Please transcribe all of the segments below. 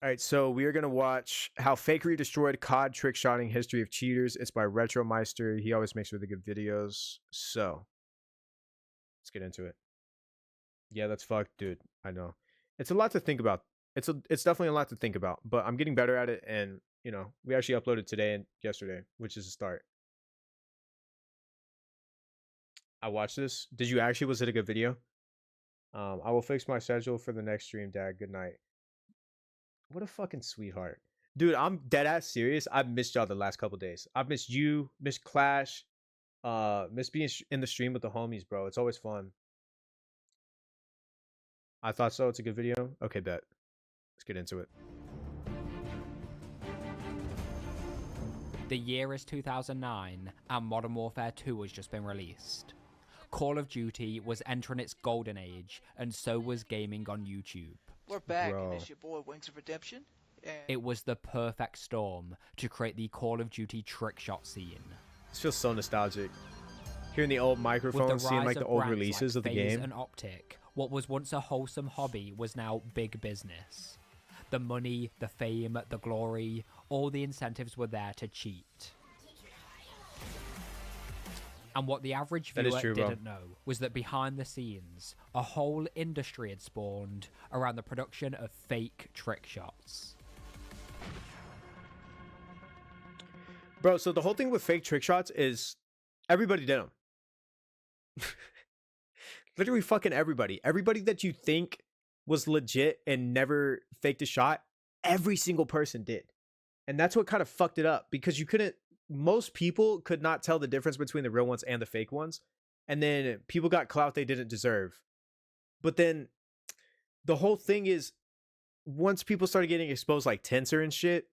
All right, so we are gonna watch how Fakery destroyed COD Trickshotting History of Cheaters. It's by Retromeister. He always makes really good videos. So let's get into it. Yeah, that's fucked, dude. I know. It's a lot to think about. It's definitely a lot to think about, but I'm getting better at it, and you know, we actually uploaded today and yesterday, which is a start. I watched this. Did you actually? Was it a good video? I will fix my schedule for the next stream, Dad. Good night. What a fucking sweetheart. Dude, I'm dead ass serious. I've missed y'all the last couple days. I've missed you, missed Clash, missed being in the stream with the homies, bro. It's always fun. I thought so. It's a good video. Okay, bet. Let's get into it. The year is 2009, and Modern Warfare 2 has just been released. Call of Duty was entering its golden age, and so was gaming on YouTube. We're back, Bro. and it's your boy Wings of Redemption. And It was the perfect storm to create the Call of Duty trickshot scene. This feels so nostalgic. Hearing the old With microphone, the seeing rise like the of old brands releases like of the FaZe game. and Optic, what was once a wholesome hobby was now big business. The money, the fame, the glory, all the incentives were there to cheat. And what the average That is viewer true, bro. didn't know was that behind the scenes, a whole industry had spawned around the production of fake trick shots. Bro, so the whole thing with fake trick shots is everybody did them. Literally fucking everybody. Everybody that you think was legit and never faked a shot, every single person did. And that's what kind of fucked it up, because most people could not tell the difference between the real ones and the fake ones. And then people got clout they didn't deserve. But then the whole thing is, once people started getting exposed, like Tensor and shit,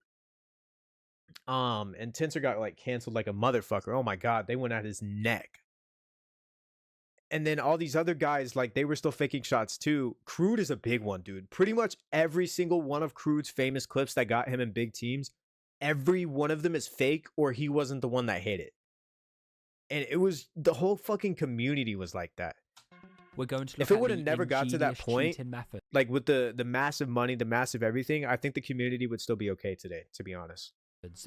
and Tensor got like canceled like a motherfucker. Oh my god, they went at his neck. And then all these other guys, like, they were still faking shots too. Crude is a big one, dude. Pretty much every single one of Crude's famous clips that got him in big teams, every one of them is fake, or he wasn't the one that hit it. And it was, the whole fucking community was like that. We're going to look If it at would have the never got to that ingenious point, cheating method like with the massive money, the massive everything, I think the community would still be okay today, to be honest.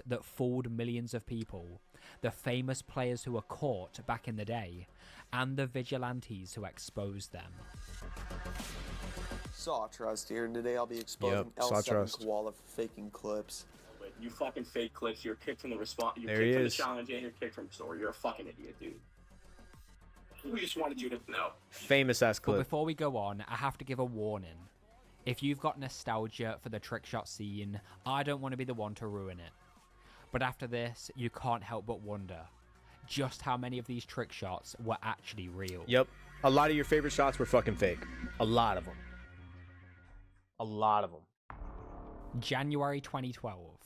that fooled millions of people, the famous players who were caught back in the day, and the vigilantes who exposed them. Saw Trust here, and today I'll be exposing Saw L7 Trust. Koala for faking clips. You fucking fake clips. You're kicked from the response. You're There he kicked from the is. challenge, and you're kicked from the story. You're a fucking idiot, dude. We just wanted you to know. Famous ass But clip. before we go on, I have to give a warning. If you've got nostalgia for the trickshot scene, I don't want to be the one to ruin it. But after this, you can't help but wonder just how many of these trick shots were actually real. Yep. A lot of your favorite shots were fucking fake. A lot of them. A lot of them. January 2012.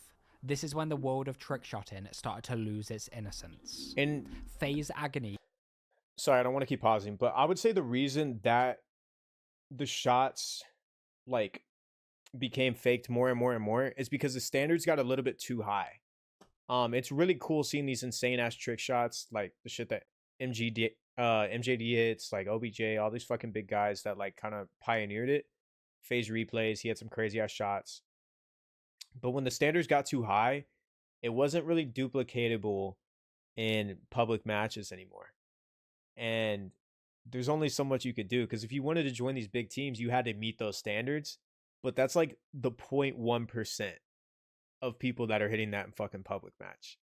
This is when the world of trickshotting started to lose its innocence. And FaZe Agony. sorry, I don't want to keep pausing, but I would say the reason that the shots like became faked more and more and more is because the standards got a little bit too high. It's really cool seeing these insane ass trick shots, like the shit that MJD hits, like OBJ, all these fucking big guys that like kind of pioneered it. FaZe replays, he had some crazy ass shots. But when the standards got too high, it wasn't really duplicatable in public matches anymore. And there's only so much you could do, because if you wanted to join these big teams, you had to meet those standards. But that's like the 0.1% of people that are hitting that in fucking public match.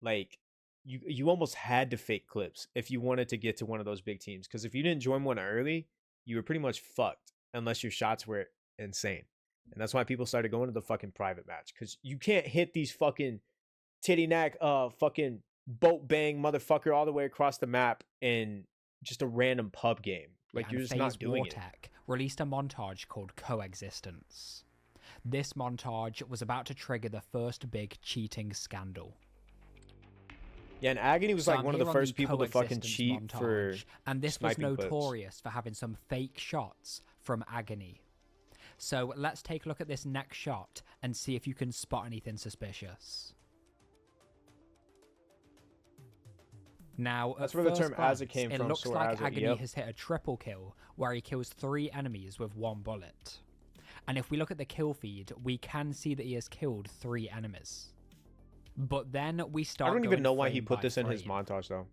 Like, you almost had to fake clips if you wanted to get to one of those big teams, because if you didn't join one early, you were pretty much fucked unless your shots were insane. And that's why people started going to the fucking private match, because you can't hit these fucking titty knack fucking boat bang motherfucker all the way across the map in just a random pub game. Like, and you're just FaZe not doing it. Wartech released a montage called Coexistence. This montage was about to trigger the first big cheating scandal. Yeah, and Agony was So like I'm one of here the on first people to fucking Coexistence cheat for montage, and this was sniping clips. notorious for having some fake shots from Agony. So let's take a look at this next shot and see if you can spot anything suspicious. Now, That's at where the first term "as it glance, came from," looks so like as it, Agony yep. has hit a triple kill where he kills 3 enemies with 1 bullet. And if we look at the kill feed, we can see that he has killed 3 enemies. But then we start I don't even going know why he frame put by this in his frame. montage, though.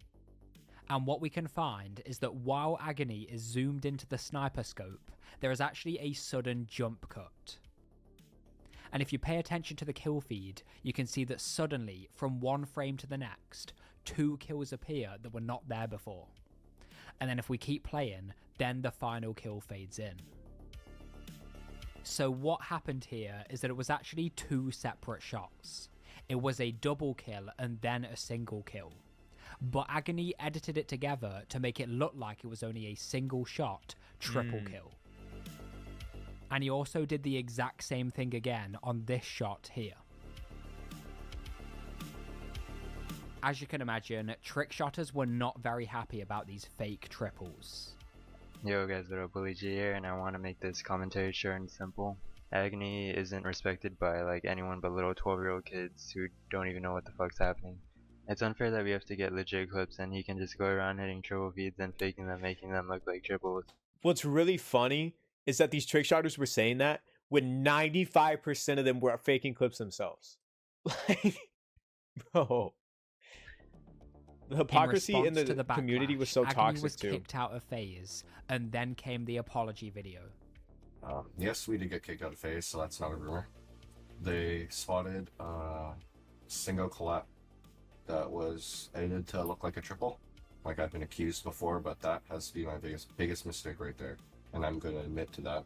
And what we can find is that while Agony is zoomed into the sniper scope, there is actually a sudden jump cut. And if you pay attention to the kill feed, you can see that suddenly, from one frame to the next, 2 kills appear that were not there before. And then if we keep playing, then the final kill fades in. So what happened here is that it was actually 2 separate shots. It was a double kill and then a single kill. But Agony edited it together to make it look like it was only a single shot, triple kill. And he also did the exact same thing again on this shot here. As you can imagine, Trickshotters were not very happy about these fake triples. Yo guys, what up, Bully G here, and I want to make this commentary short and simple. Agony isn't respected by like anyone but little 12-year-old kids who don't even know what the fuck's happening. It's unfair that we have to get legit clips and he can just go around hitting triple feeds and faking them, making them look like triples. What's really funny is that these Trickshotters were saying that when 95% of them were faking clips themselves. Like, bro. The hypocrisy in the community was so toxic, Agony was too. kicked out of FaZe, and then came the apology video. Yes, we did get kicked out of FaZe, so that's not a rumor. They spotted a single collab that was edited to look like a triple, like I've been accused before, but that has to be my biggest mistake right there, and I'm going to admit to that.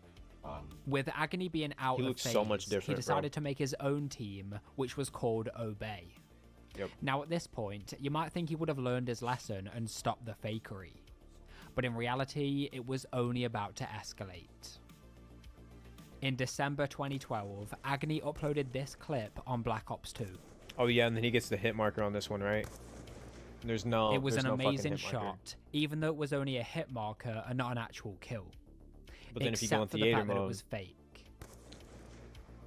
With Agony being out He of looks FaZe, so much different, he decided to make his own team, which was called Obey. Yep. Now at this point, you might think he would have learned his lesson and stopped the fakery. But in reality, it was only about to escalate. In December 2012, Agony uploaded this clip on Black Ops 2. Oh yeah, and then he gets the hit marker on this one, right? There's no. It was there's an no fucking amazing hit marker. shot, even though it was only a hit marker and not an actual kill. But then if you Except go in for the theater fact that it mode, was fake.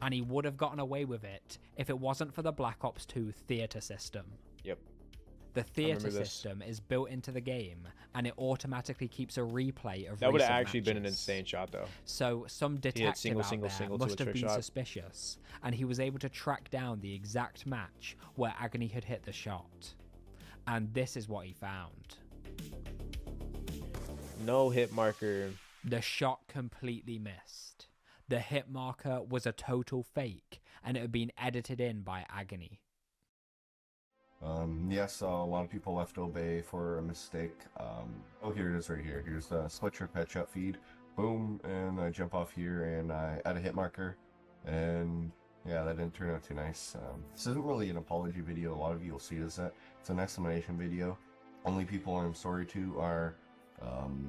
And he would have gotten away with it if it wasn't for the Black Ops 2 theater system. Yep. The theater this. system is built into the game, and it automatically keeps a replay of that would have recent actually been an matches. insane shot, though. So some detective single, out single, there single to must a have trick been shot. suspicious, and he was able to track down the exact match where Agony had hit the shot. And this is what he found. No hit marker. The shot completely missed. The hit marker was a total fake, and it had been edited in by Agony. Yes, a lot of people left Obey for a mistake. Oh, here it is right here. Here's the split trip headshot feed. Boom, and I jump off here and I add a hit marker. And yeah, that didn't turn out too nice. This isn't really an apology video. A lot of you will see it as that. It's an explanation video. Only people I'm sorry to are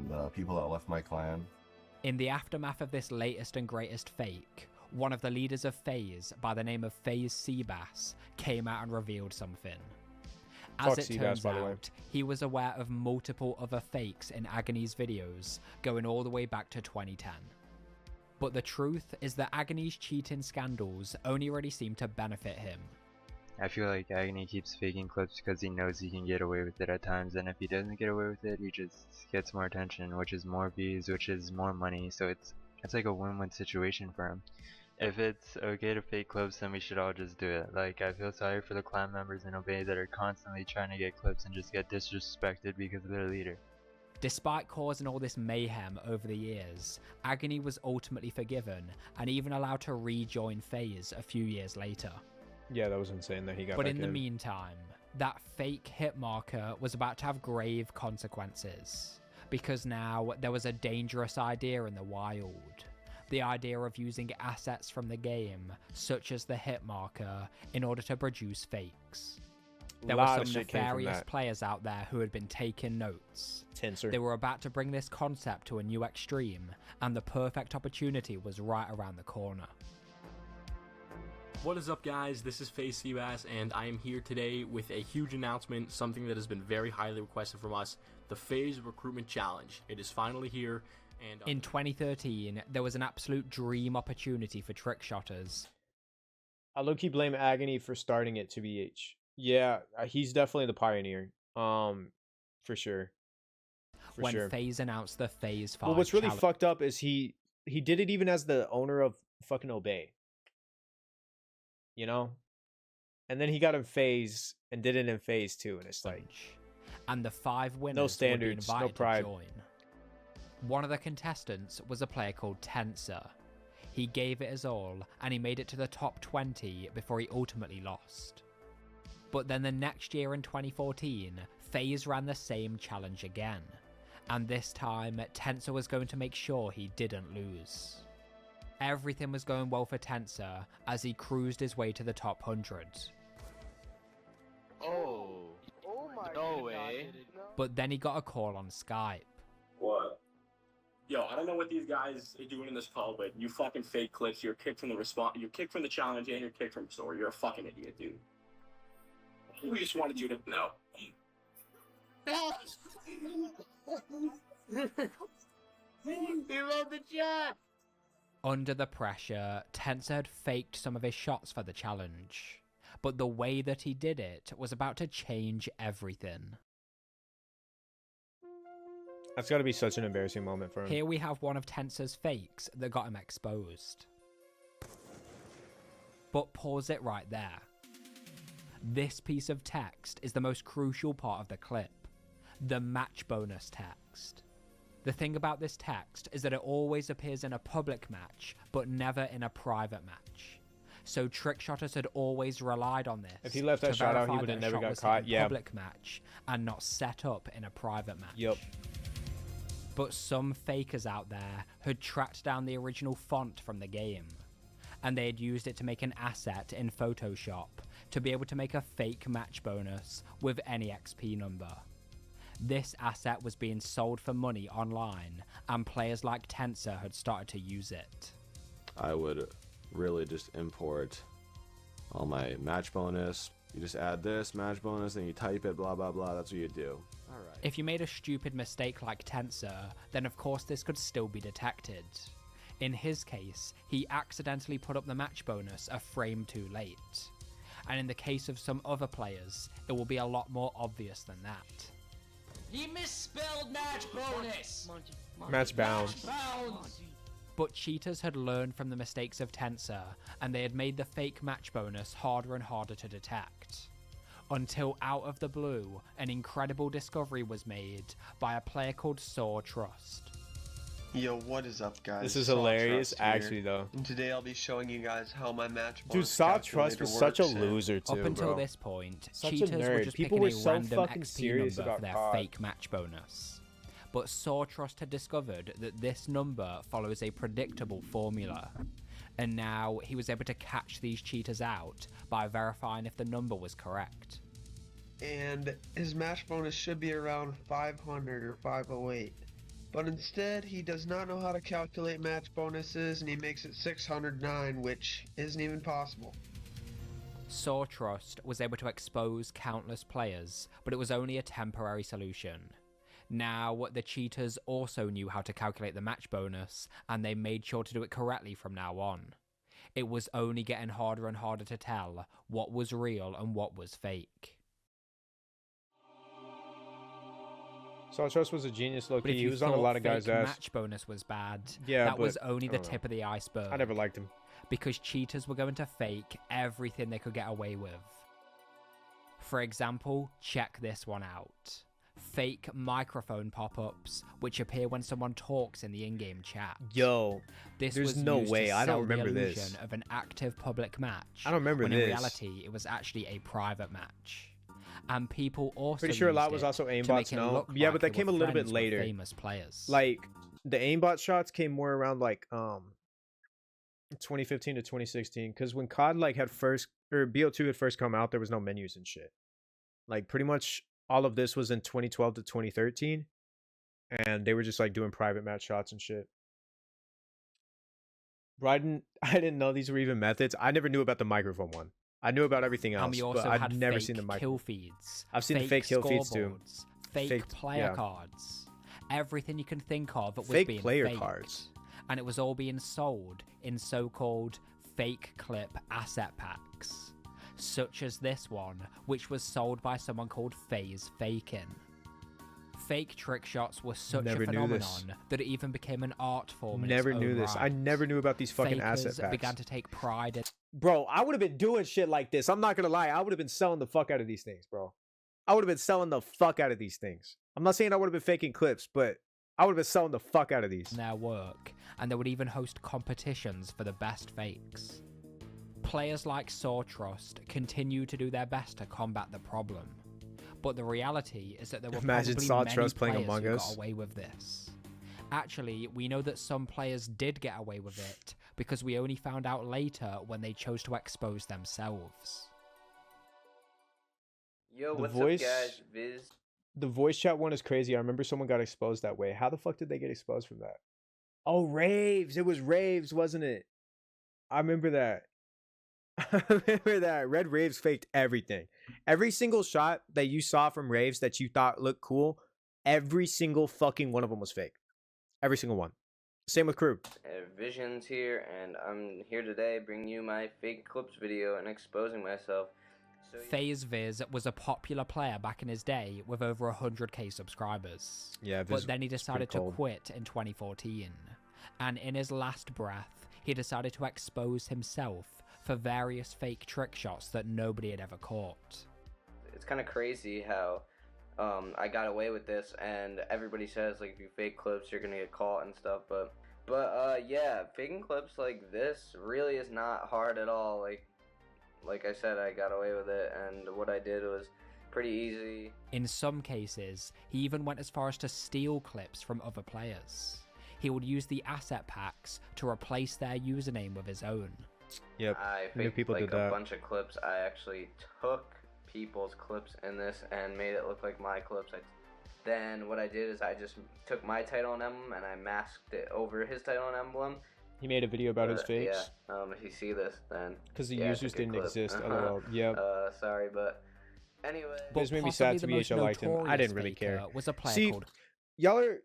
the people that left my clan. In the aftermath of this latest and greatest fake, one of the leaders of FaZe, by the name of FaZe Seabass, came out and revealed something. As Fuck it Seabass, turns by the way. out, he was aware of multiple other fakes in Agony's videos, going all the way back to 2010. But the truth is that Agony's cheating scandals only really seem to benefit him. I feel like Agony keeps faking clips because he knows he can get away with it at times, and if he doesn't get away with it, he just gets more attention, which is more views, which is more money, so it's like a win-win situation for him. If it's okay to fake clips, then we should all just do it. Like, I feel sorry for the clan members in Obey that are constantly trying to get clips and just get disrespected because of their leader. Despite causing all this mayhem over the years, Agony was ultimately forgiven and even allowed to rejoin FaZe a few years later. Yeah, that was insane that he got But back in the meantime, that fake hit marker was about to have grave consequences, because now there was a dangerous idea in the wild. The idea of using assets from the game, such as the hit marker, in order to produce fakes. There were some nefarious players out there who had been taking notes. Tensor. They were about to bring this concept to a new extreme, and the perfect opportunity was right around the corner. What is up, guys? This is FaZe Seabass, and I am here today with a huge announcement, something that has been very highly requested from us, the FaZe Recruitment Challenge. It is finally here, and in 2013, there was an absolute dream opportunity for Trickshotters. I low-key blame Agony for starting it, to BH. Yeah, he's definitely the pioneer. For sure. When FaZe announced the FaZe 5 Well, what's really challenge. fucked up is he did it even as the owner of fucking obey. You know? And then he got in phase and did it in phase 2, and it's like and the 5 winners no standards, would be no invited pride. to join. One of the contestants was a player called Tensor. He gave it his all, and he made it to the top 20 before he ultimately lost. But then the next year in 2014, FaZe ran the same challenge again, and this time Tensor was going to make sure he didn't lose. Everything was going well for Tensor as he cruised his way to the top 100. Oh my no way. But then he got a call on Skype. What? Yo, I don't know what these guys are doing in this call, but you fucking fake clips. You're kicked from the you're kicked from the challenge, and you're kicked from the store. You're a fucking idiot, dude. We just wanted you to know. He wrote the chat. Under the pressure, Tensor had faked some of his shots for the challenge, but the way that he did it was about to change everything. That's got to be such an embarrassing moment for him. Here we have one of Tensor's fakes that got him exposed. But pause it right there. This piece of text is the most crucial part of the clip, the match bonus text. The thing about this text is that it always appears in a public match, but never in a private match. So Trickshotters had always relied on this. If he left that shot out, he would have never got caught. Yeah. Public match and not set up in a private match. Yep. But some fakers out there had tracked down the original font from the game, and they had used it to make an asset in Photoshop to be able to make a fake match bonus with any XP number. This asset was being sold for money online, and players like Tensor had started to use it. I would really just import all my match bonus. You just add this match bonus, then you type it, blah, blah, blah. That's what you do. All right. If you made a stupid mistake like Tensor, then of course this could still be detected. In his case, he accidentally put up the match bonus a frame too late. And in the case of some other players, it will be a lot more obvious than that. He misspelled match bonus. Match bound. But cheaters had learned from the mistakes of Tensor, and they had made the fake match bonus harder and harder to detect. Until out of the blue, an incredible discovery was made by a player called Saw Trust. Yo, what is up, guys? This is Saw hilarious, Trust here. actually, though. And today I'll be showing you guys how my match Dude, bonus Saw Trust calculator was such a works, and loser, too, Up until bro. this point, Such a cheaters were nerd. just People picking were a so random fucking XP serious number about for their COD. fake match bonus. But Saw Trust had discovered that this number follows a predictable formula. And now he was able to catch these cheaters out by verifying if the number was correct. And his match bonus should be around 500 or 508. But instead, he does not know how to calculate match bonuses, and he makes it 609, which isn't even possible. Saw Trust was able to expose countless players, but it was only a temporary solution. Now, the cheaters also knew how to calculate the match bonus, and they made sure to do it correctly from now on. It was only getting harder and harder to tell what was real and what was fake. Saw Trust was a genius, But if low-key. He you was on a thought lot of guys' fake ass. match bonus was bad, Yeah, that was but only I the don't tip of the iceberg. I never liked him. Because cheaters were going to fake everything they could get away with. For example, check this one out. Fake microphone pop-ups, which appear when someone talks in the in-game chat. Yo, This there's was no used way. to I don't sell the remember illusion this. of an active public match. I don't remember when this. in reality, it was actually a private match. And people also Pretty sure a lot used was it also to aimbots, make it no? look Yeah, like but that they came were a little bit friends with later. famous players. Like, the aimbot shots came more around, like, 2015 to 2016. Because when COD, like, had first... Or BO2 had first come out, there was no menus and shit. Like, pretty much all of this was in 2012 to 2013. And they were just, like, doing private match shots and shit. Bro, I didn't know these were even methods. I never knew about the microphone one. I knew about everything else, And we but also I'd had never fake seen the kill microphone. feeds. I've seen the fake kill feeds too. scoreboards, Fake Faked- player yeah. cards. Everything you can think of was Fake being player faked. cards. And it was all being sold in so-called fake clip asset packs. Such as this one, which was sold by someone called FaZe Fakin. Fake trick shots were such Never a knew this. phenomenon that it even became an art form. Never in its knew own this. I right. never knew about these fucking Fakers asset packs. began to take pride in. Bro, I would have been doing shit like this. I'm not gonna lie. I would have been selling the fuck out of these things, bro. I would have been selling the fuck out of these things. I'm not saying I would have been faking clips, but I would have been selling the fuck out of these. Their work, and they would even host competitions for the best fakes. Players like Sawtrust continue to do their best to combat the problem, but the reality is that there were Imagine probably Sawtrust many playing players Among who Us. got away with this. Actually, we know that some players did get away with it because we only found out later when they chose to expose themselves. Yo, The what's voice- up, guys? Viz. The voice chat one is crazy. I remember someone got exposed that way. How the fuck did they get exposed from that? Oh, Raves. It was Raves, wasn't it? I remember that. I remember that. Red Raves faked everything. Every single shot that you saw from Raves that you thought looked cool, every single fucking one of them was fake. Every single one. Same with Crew. Visions here, and I'm here today bringing you my fake clips video and exposing myself. So FaZe Viz was a popular player back in his day with over 100k subscribers. Yeah, Viz But then he was pretty decided to cold. quit in 2014. And in his last breath, he decided to expose himself for various fake trick shots that nobody had ever caught. it's kind of crazy how I got away with this, and everybody says like if you fake clips you're gonna get caught and stuff, but yeah, faking clips like this really is not hard at all. Like I said, I got away with it, and what I did was pretty easy. In some cases, he even went as far as to steal clips from other players. He would use the asset packs to replace their username with his own. Yep. I Knew faked people like did a that. bunch of clips. I actually took people's clips in this and made it look like my clips. Then what I did is I just took my title and emblem and I masked it over his title and emblem. He made a video about his fakes. Yeah, if you see this, then Because the yeah, users it's a good didn't clip. exist. LOL. Yep. Sorry, but anyway. It just made me sad to BHL liked him. I didn't really care. Was a player See, called y'all are...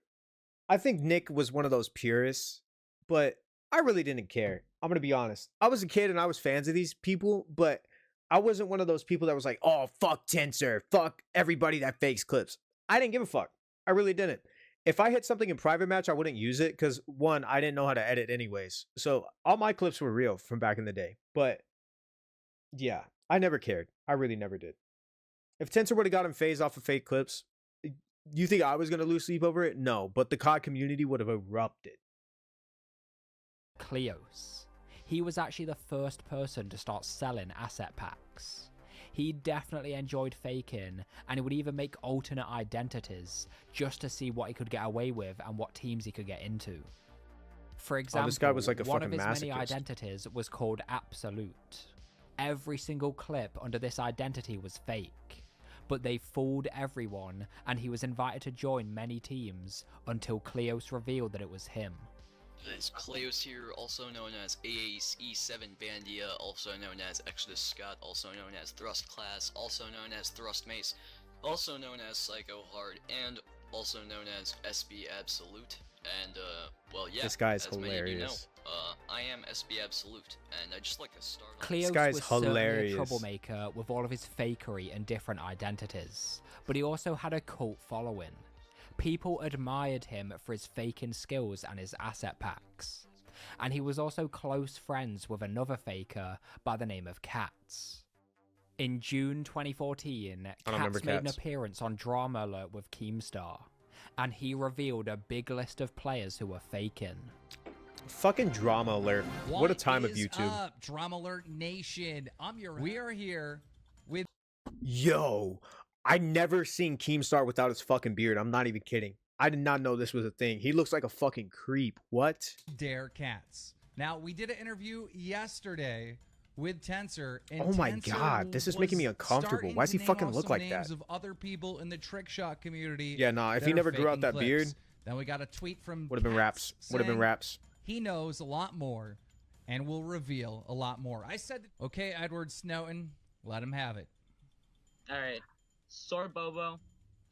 I think Nick was one of those purists, but I really didn't care. I'm going to be honest. I was a kid and I was fans of these people, but I wasn't one of those people that was like, oh, fuck Tensor. Fuck everybody that fakes clips. I didn't give a fuck. I really didn't. If I hit something in private match, I wouldn't use it because, one, I didn't know how to edit anyways. So all my clips were real from back in the day. But yeah, I never cared. I really never did. If Tensor would have gotten phased off of fake clips, you think I was going to lose sleep over it? No, but the COD community would have erupted. Kleos. He was actually the first person to start selling asset packs. He definitely enjoyed faking, and he would even make alternate identities just to see what he could get away with and what teams he could get into. For example, this guy was like a one of fucking his many masochist. identities was called Absolute. Every single clip under this identity was fake, but they fooled everyone, and he was invited to join many teams until Kleos revealed that it was him. It's Kleos here, also known as AAE7 Bandia, also known as Exodus Scott, also known as Thrust Class, also known as Thrust Mace, also known as Psycho Hard, and also known as SB Absolute. And, well, yeah, This guy is as many of you know, hilarious. I am SB Absolute, and I just like to start off. Kleos guy's was certainly hilarious. a troublemaker with all of his fakery and different identities, but he also had a cult following. People admired him for his faking skills and his asset packs. And he was also close friends with another faker by the name of Katz. In June 2014, I don't remember Katz made an Katz. appearance on Drama Alert with Keemstar, and he revealed a big list of players who were faking. Fucking Drama Alert. What a time of is YouTube. Up, Drama Alert Nation. We are here with Yo, I never seen Keemstar without his fucking beard. I'm not even kidding. I did not know this was a thing. He looks like a fucking creep. What? Dare Cats. Now, we did an interview yesterday with Tensor. And Oh my Tensor God, this is making me was uncomfortable. starting Why does to he name fucking off look some like names that? of other people in the trick shot community. Yeah, nah, if that he are never grew out faking that clips. beard, Then we got a tweet from would have been Cats raps. Would have been saying raps. He knows a lot more and will reveal a lot more. I said, okay, Edward Snowden, let him have it. Alright. Sore Bobo,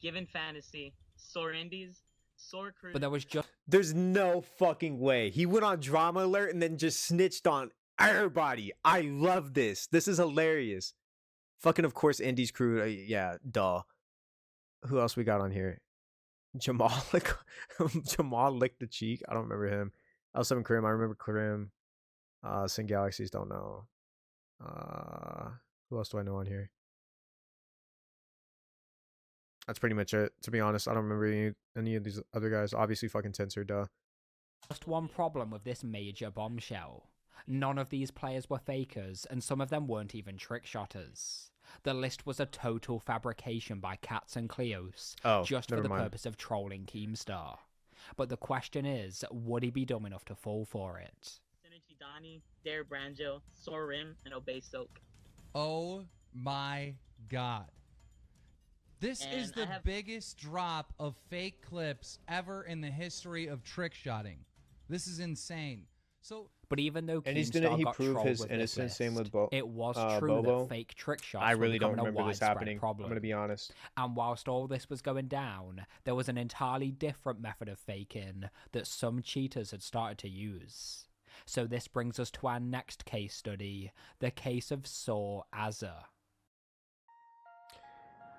Given Fantasy, Sore Indies, Sore Crew. But there was just There's no fucking way. He went on Drama Alert and then just snitched on everybody. I love this. This is hilarious. Fucking, of course, Indy's crew. Yeah, duh. Who else we got on here? Jamal Jamal licked the cheek. I don't remember him. L7 Krim. I remember Krim. Sin Galaxies. Don't know. Who else do I know on here? That's pretty much it. To be honest, I don't remember any of these other guys. Obviously, fucking Tensor, duh. Just one problem with this major bombshell. None of these players were fakers, and some of them weren't even trick shotters. The list was a total fabrication by Katz and Kleos, just for the purpose of trolling Keemstar. But the question is, would he be dumb enough to fall for it? Synergy Donnie, Dare Branjo, Sorim, and Obey Soak. Oh my god. This is the biggest drop of fake clips ever in the history of trick shotting. This is insane. So, but even though Keemstar got prove his innocence, same with it was true Bobo. that fake trick shots I really don't were remember this happening. Problem. I'm gonna be honest. And whilst all this was going down, there was an entirely different method of faking that some cheaters had started to use. So this brings us to our next case study, the case of Saw Azza.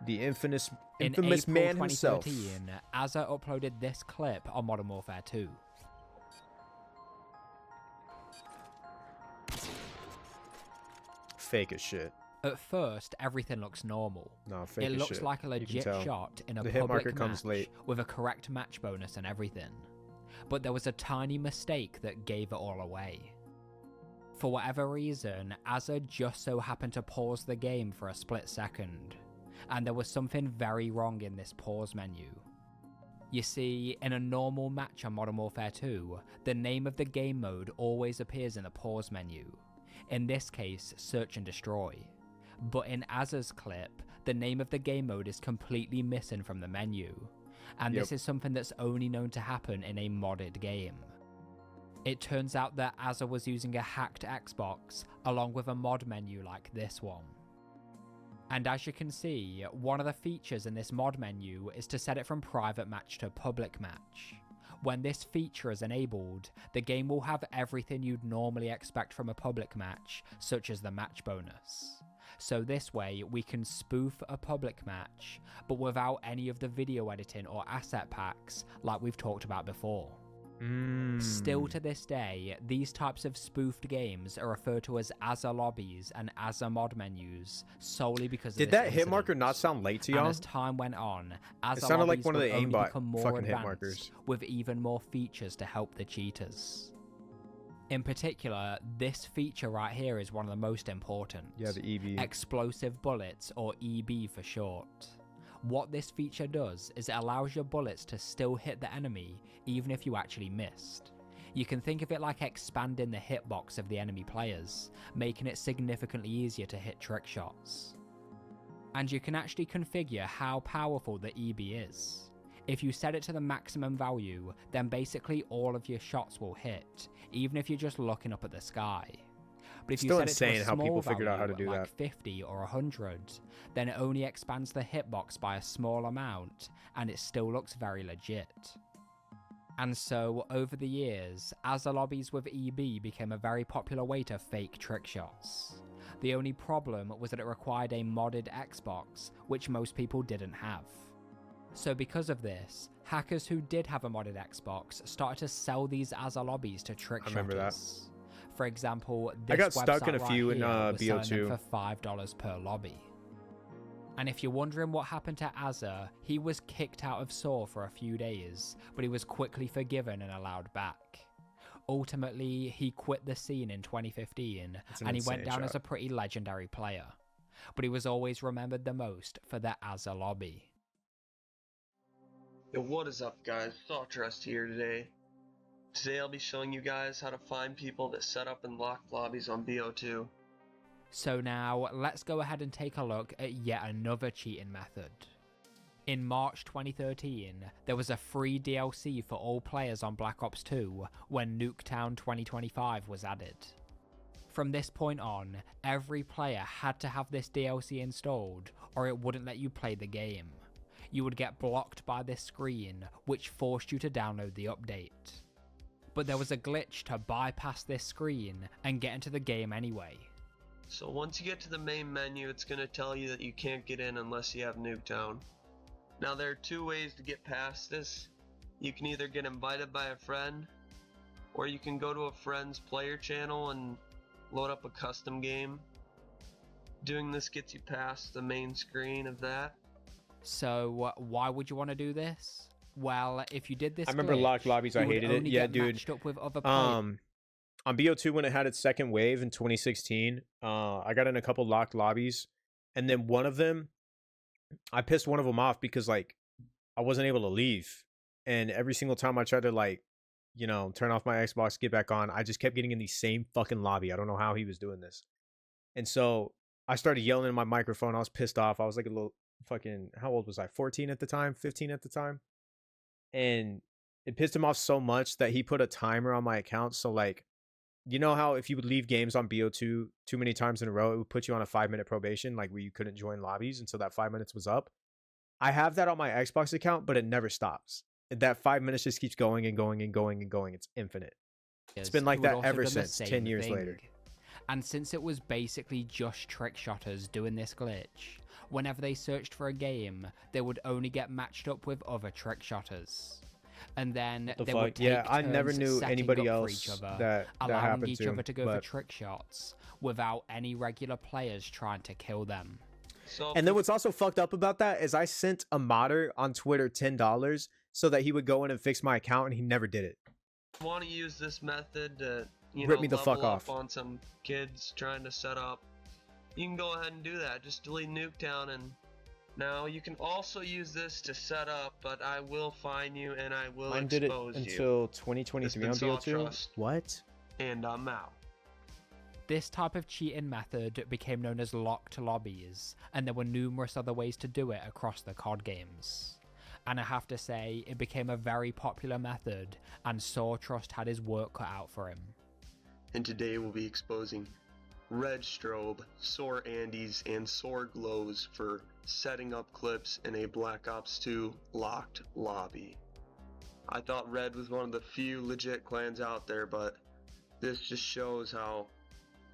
The infamous in man April himself. 2013, Azza uploaded this clip on Modern Warfare 2. Fake as shit. At first, everything looks normal. No, fake it as looks shit. like a legit shot in a the hit public marker comes match late. with a correct match bonus and everything. But there was a tiny mistake that gave it all away. For whatever reason, Azza just so happened to pause the game for a split second, and there was something very wrong in this pause menu. You see, in a normal match on Modern Warfare 2, the name of the game mode always appears in the pause menu. In this case, Search and Destroy. But in Azza's clip, the name of the game mode is completely missing from the menu, and this is something that's only known to happen in a modded game. It turns out that Azza was using a hacked Xbox along with a mod menu like this one. And as you can see, one of the features in this mod menu is to set it from private match to public match. When this feature is enabled, the game will have everything you'd normally expect from a public match, such as the match bonus. So this way, we can spoof a public match, but without any of the video editing or asset packs like we've talked about before. Still to this day, these types of spoofed games are referred to as Azza lobbies and Azza mod menus solely because of Did that hit marker not sound late to y'all? And as time went on, Azza it sounded like lobbies one of the would only aimbot become more fucking hit advanced markers. with even more features to help the cheaters. In particular, this feature right here is one of the most important. Yeah, the EB. Explosive bullets, or EB for short. What this feature does is it allows your bullets to still hit the enemy even if you actually missed. You can think of it like expanding the hitbox of the enemy players, making it significantly easier to hit trick shots. And you can actually configure how powerful the EB is. If you set it to the maximum value, then basically all of your shots will hit, even if you're just looking up at the sky. But if you set it to a small people figured out how to value, do like that. 50 or 100, then it only expands the hitbox by a small amount, and it still looks very legit. And so, over the years, Azza lobbies with EB became a very popular way to fake trick shots. The only problem was that it required a modded Xbox, which most people didn't have. So because of this, hackers who did have a modded Xbox started to sell these Azza lobbies to trick shotters. I remember that. For example, this I got stuck in a website few right in here was selling BO2 them for $5 per lobby. And if you're wondering what happened to Azza, he was kicked out of SOAR for a few days, but he was quickly forgiven and allowed back. Ultimately, he quit the scene in 2015, and he went down as a pretty legendary player. But he was always remembered the most for the Azza lobby. Yo, what is up, guys? Sawtrust here today. Today I'll be showing you guys how to find people that set up and lock lobbies on BO2. So now, let's go ahead and take a look at yet another cheating method. In March 2013, there was a free DLC for all players on Black Ops 2 when Nuketown 2025 was added. From this point on, every player had to have this DLC installed or it wouldn't let you play the game. You would get blocked by this screen, which forced you to download the update. But there was a glitch to bypass this screen and get into the game anyway. So once you get to the main menu, it's going to tell you that you can't get in unless you have Nuketown. Now there are two ways to get past this. You can either get invited by a friend, or you can go to a friend's player channel and load up a custom game. Doing this gets you past the main screen of that. So why would you want to do this? Well, if you did this, I remember locked lobbies. I hated it. Yeah, dude. Matched up with other players. On BO2 when it had its second wave in 2016, I got in a couple locked lobbies, and then one of them, I pissed one of them off because like I wasn't able to leave, and every single time I tried to like, you know, turn off my Xbox, get back on, I just kept getting in the same fucking lobby. I don't know how he was doing this, and so I started yelling in my microphone. I was pissed off. I was like a little fucking, how old was I? 14 at the time, 15 at the time, and it pissed him off so much that he put a timer on my account. So like, you know how if you would leave games on BO2 too many times in a row, it would put you on a 5-minute probation, like where you couldn't join lobbies until that 5 minutes was up. I have that on my Xbox account, but it never stops. That 5 minutes just keeps going and going and going and going. It's infinite. It's been like that ever since 10 years later. And since it was basically just trick shotters doing this glitch, whenever they searched for a game, they would only get matched up with other trick shotters. And then they would take I never turns knew setting anybody up for else each other, that allowing happened each other to go for trick shots without any regular players trying to kill them. And then what's also fucked up about that is I sent a modder on Twitter $10 so that he would go in and fix my account, and he never did it. If you want to use this method to, Rip me the fuck level up off. on some kids trying to set up, you can go ahead and do that. Just delete Nuketown, and now you can also use this to set up, but I will fine you and I will Mine did it expose you. until 2023 on BO2. What? And I'm out. This type of cheating method became known as locked lobbies, and there were numerous other ways to do it across the COD games. And I have to say, it became a very popular method, and Sawtrust had his work cut out for him. And today we'll be exposing Red Strobe, Sore Andes, and Sore Glows for setting up clips in a Black Ops 2 locked lobby. I thought Red was one of the few legit clans out there, but this just shows how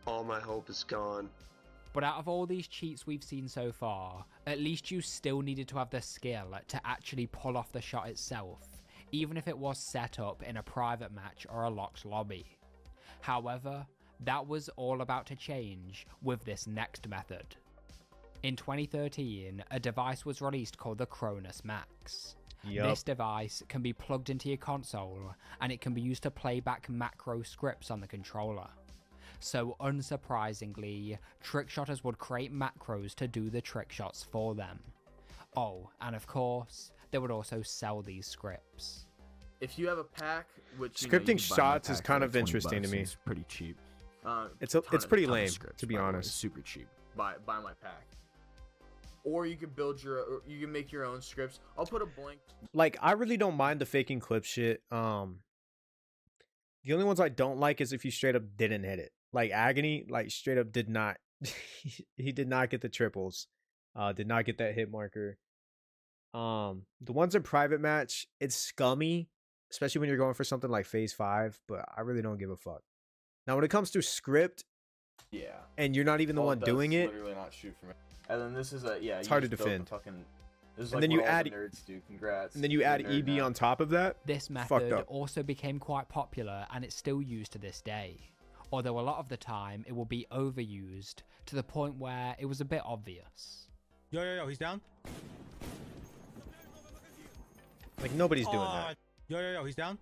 all my hope is gone. But out of all these cheats we've seen so far, at least you still needed to have the skill to actually pull off the shot itself, even if it was set up in a private match or a locked lobby. However, that was all about to change with this next method. In 2013, a device was released called the Cronus Max. This device can be plugged into your console, and it can be used to play back macro scripts on the controller. So unsurprisingly, trick shotters would create macros to do the trick shots for them. Oh, and of course, they would also sell these scripts. If you have a pack, which scripting shots is kind of interesting to me. It's pretty cheap. It's pretty lame, to be honest. Super cheap. Buy my pack. Or you can you can make your own scripts. I'll put a blank. Like, I really don't mind the faking clip shit. The only ones I don't like is if you straight up didn't hit it. Like Agony, like straight up did not. He did not get the triples. Did not get that hit marker. The ones in private match, it's scummy, especially when you're going for something like phase 5. But I really don't give a fuck. Now, when it comes to script, and you're not even the one doing it, literally not shoot from it. And then this is it's hard to defend. This is and then you add nerds do. Congrats. And then you add EB on top of that. This method also became quite popular, and it's still used to this day. Although a lot of the time it will be overused to the point where it was a bit obvious. Yo, he's down. Like, nobody's doing that. Yo, he's down.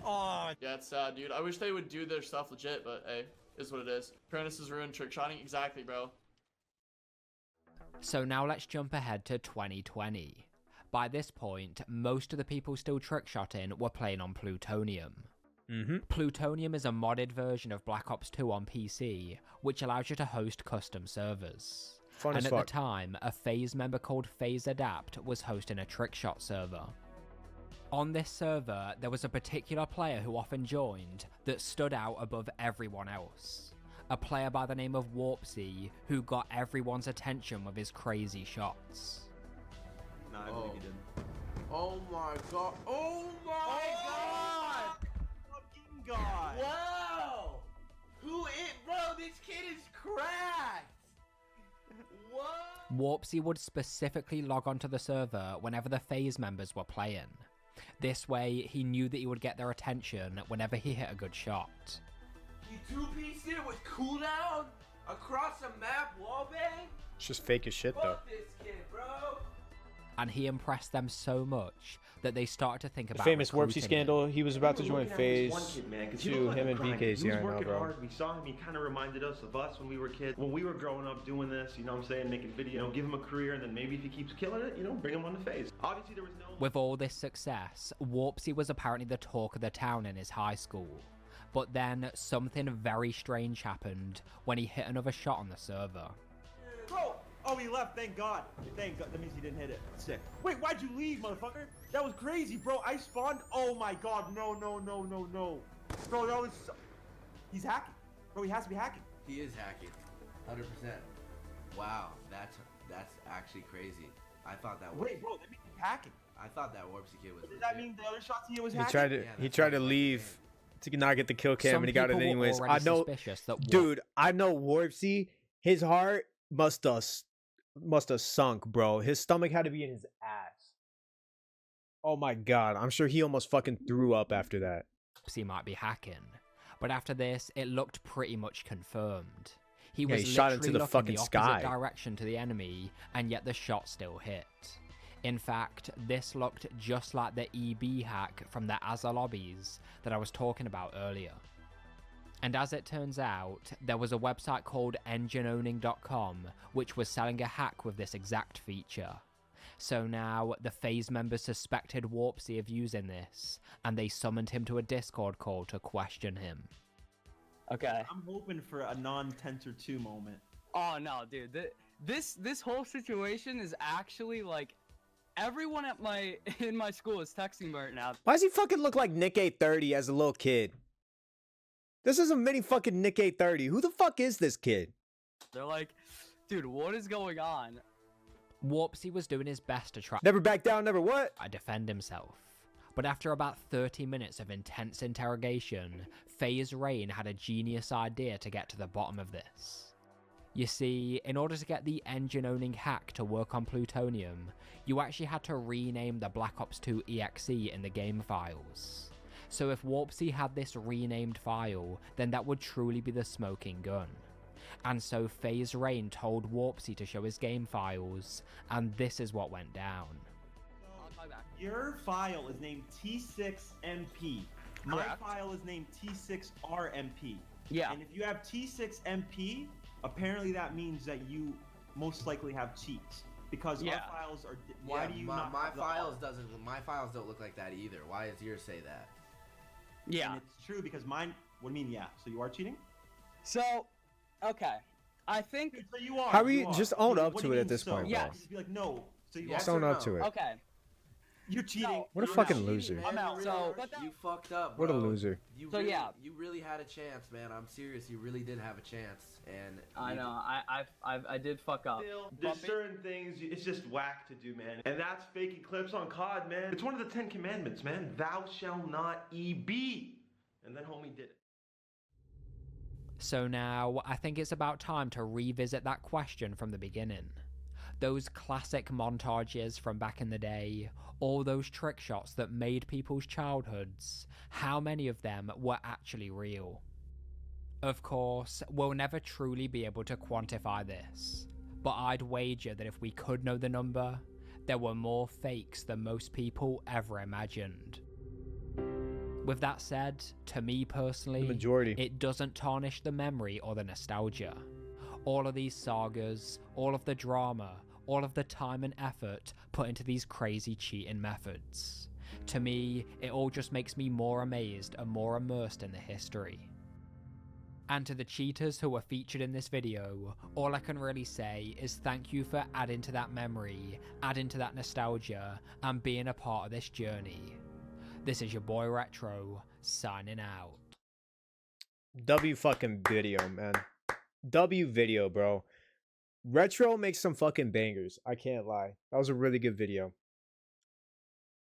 Yeah, it's sad, dude. I wish they would do their stuff legit, but hey, is what it is. Apprentice is ruined trickshotting. Exactly, bro. So now let's jump ahead to 2020. By this point, most of the people still trickshotting were playing on Plutonium. Plutonium is a modded version of Black Ops 2 on PC, which allows you to host custom servers. Fun and as at fuck. the time, a FaZe member called FaZe Adapt was hosting a trickshot server. On this server, there was a particular player who often joined that stood out above everyone else. A player by the name of Warpsy, who got everyone's attention with his crazy shots. No, I believe he did. Oh my god. Oh my god! Fucking god! Wow! Bro, this kid is cracked! What? Warpsy would specifically log onto the server whenever the FaZe members were playing. This way, he knew that he would get their attention whenever he hit a good shot. You two-pieced it with cooldown across the map wallbang? It's just fake as shit, though. Fuck this kid, bro. And he impressed them so much that they started to think The about famous recruiting Warpsy him. scandal. He was about to join Looking at FaZe. this one kid, man, 'cause he To looked like him a and grinder. BK's He was here, I know, working bro. hard. We saw him. He kind of reminded us of us when we were kids. When we were growing up doing this, you know what I'm saying, making videos. You know, give him a career, and then maybe if he keeps killing it, you know, bring him on the FaZe. Obviously, there was no... With all this success, Warpsy was apparently the talk of the town in his high school. But then something very strange happened when he hit another shot on the server. Bro! Oh, he left. Thank God. Thank God. That means he didn't hit it. Sick. Wait, why'd you leave, motherfucker? That was crazy, bro. I spawned. Oh my God. No, no, no, no, no. Bro, that was... He's hacking. Bro, he has to be hacking. He is hacking. 100%. Wow, that's actually crazy. I thought that was... Wait, bro, that means he's hacking. I thought that Warpsy kid was... Does that mean the other shots he was He hacking? tried to he tried to leave to not get the kill cam, Some and he got it people were anyways. already I know, suspicious that dude. I know Warpsy. His heart must have sunk, bro. His stomach had to be in his ass. Oh my God, I'm sure he almost fucking threw up after that. Warpsy might be hacking. But after this, it looked pretty much confirmed. He Yeah, was he shot into literally the looking fucking the opposite sky. direction to the enemy, and yet the shot still hit. In fact, this looked just like the EB hack from the Azza lobbies that I was talking about earlier. And as it turns out, there was a website called engineowning.com which was selling a hack with this exact feature. So now, the FaZe members suspected Warpsy of using this, and they summoned him to a Discord call to question him. Okay. I'm hoping for a non-Tensor 2 moment. Oh no, dude. This whole situation is actually like everyone in my school is texting me right now. Why does he fucking look like Nick 830 as a little kid? This is a mini fucking Nick 830. Who the fuck is this kid? They're like, dude, what is going on? Warpsy was doing his best to try Never back down, never what? to defend himself. But after about 30 minutes of intense interrogation, FaZe Rain had a genius idea to get to the bottom of this. You see, in order to get the engine owning hack to work on plutonium, you actually had to rename the Black Ops 2 EXE in the game files. So if Warpsy had this renamed file, then that would truly be the smoking gun. And so FaZe Rain told Warpsy to show his game files, and this is what went down. Your file is named T6MP. My Correct. file is named T6RMP. Yeah. And if you have T6MP, apparently that means that you most likely have cheats. Because Yeah. our files are... Why do you not my have the files my files don't look like that either. Why does yours say that? Yeah. And it's true because mine... What do you mean, yeah? So you are cheating? So, okay. I think... So you are. How are you are. just own up What to do it you at mean this so? point, bro? Yes. Just be like, no. So you Just are. own up to it. Okay. You're cheating. What a You're fucking not. loser. I'm out. So, You fucked up, bro. What a loser. You So, really, yeah. You really had a chance, man. I'm serious. You really did have a chance, and I know. I did fuck up. There's certain things it's just whack to do, man. And that's faking clips on COD, man. It's one of the 10 commandments, man. Thou shalt not EB. And then homie did it. So now, I think it's about time to revisit that question from the beginning. Those classic montages from back in the day, all those trick shots that made people's childhoods, how many of them were actually real? Of course, we'll never truly be able to quantify this, but I'd wager that if we could know the number, there were more fakes than most people ever imagined. With that said, to me personally, The majority. it doesn't tarnish the memory or the nostalgia. All of these sagas, all of the drama, all of the time and effort put into these crazy cheating methods. To me, it all just makes me more amazed and more immersed in the history. And to the cheaters who were featured in this video, all I can really say is thank you for adding to that memory, adding to that nostalgia, and being a part of this journey. This is your boy Retro, signing out. W fucking video, man. W video, bro. Retro makes some fucking bangers. I can't lie. That was a really good video.